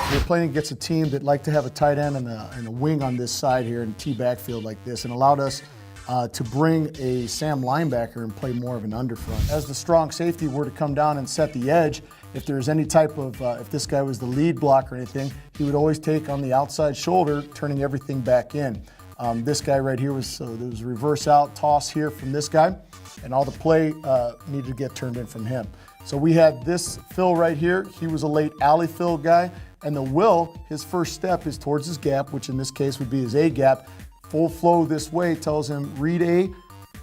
We're playing against a team that like to have a tight end and a wing on this side here and T backfield like this, and allowed us to bring a Sam linebacker and play more of an underfront. As the strong safety were to come down and set the edge, if there's any type of, if this guy was the lead block or anything, he would always take on the outside shoulder, turning everything back in. This guy right here was, there was a reverse out toss here from this guy, and all the play needed to get turned in from him. So we had this Phil right here. He was a late alley fill guy, and the Will, his first step is towards his gap, which in this case would be his A gap. Full flow this way tells him read A,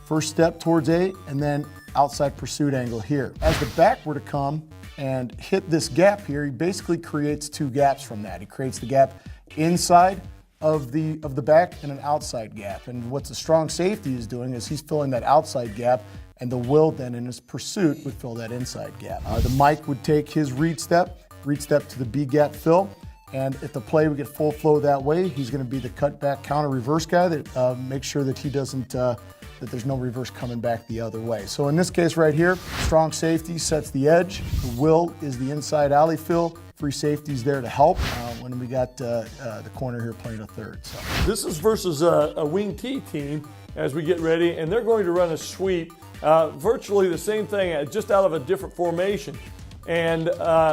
first step towards A, and then outside pursuit angle here. As the back were to come and hit this gap here, he basically creates two gaps from that. He creates the gap inside of the back and an outside gap. And what the strong safety is doing is he's filling that outside gap, and the Will then in his pursuit would fill that inside gap. The Mike would take his read step to the B gap fill. And if the play would get full flow that way, he's going to be the cutback counter reverse guy that makes sure that he doesn't, that there's no reverse coming back the other way. So in this case right here, strong safety sets the edge. The Will is the inside alley fill. Free safety's there to help when we got the corner here playing a third. So. This is versus a wing T team as we get ready, and they're going to run a sweep, virtually the same thing, just out of a different formation. And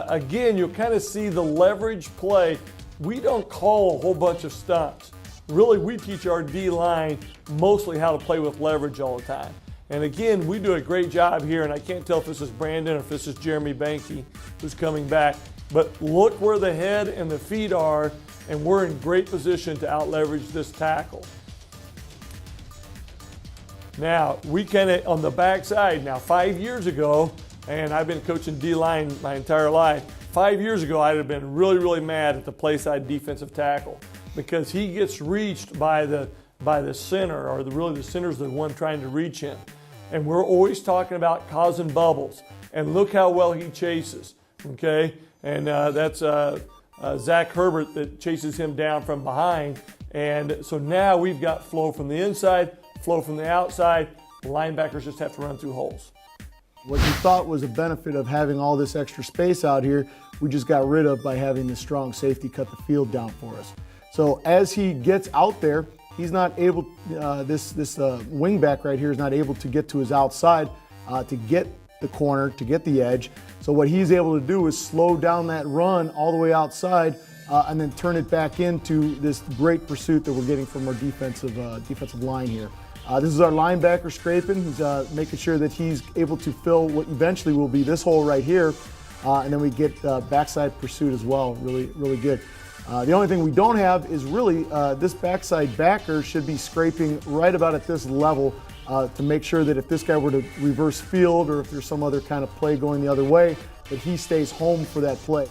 again, you'll kind of see the leverage play. We don't call a whole bunch of stunts. Really, we teach our D-line mostly how to play with leverage all the time. And again, we do a great job here, and I can't tell if this is Brandon or if this is Jeremy Banky who's coming back. But look where the head and the feet are, and we're in great position to out-leverage this tackle. Now, we kind of, on the backside, now 5 years ago, and I've been coaching D-line my entire life. 5 years ago, I'd have been really, really mad at the play side defensive tackle because he gets reached by the center, or really the center's the one trying to reach him. And we're always talking about causing bubbles. And look how well he chases, okay? And that's Zach Herbert that chases him down from behind. And so now we've got flow from the inside, flow from the outside. The linebackers just have to run through holes. What you thought was a benefit of having all this extra space out here, we just got rid of by having the strong safety cut the field down for us. So as he gets out there, he's not able, this wing back right here is not able to get to his outside to get the corner, to get the edge. So what he's able to do is slow down that run all the way outside and then turn it back into this great pursuit that we're getting from our defensive line here. This is our linebacker scraping. He's making sure that he's able to fill what eventually will be this hole right here. And then we get backside pursuit as well. Really, really good. The only thing we don't have is really this backside backer should be scraping right about at this level to make sure that if this guy were to reverse field or if there's some other kind of play going the other way, that he stays home for that play.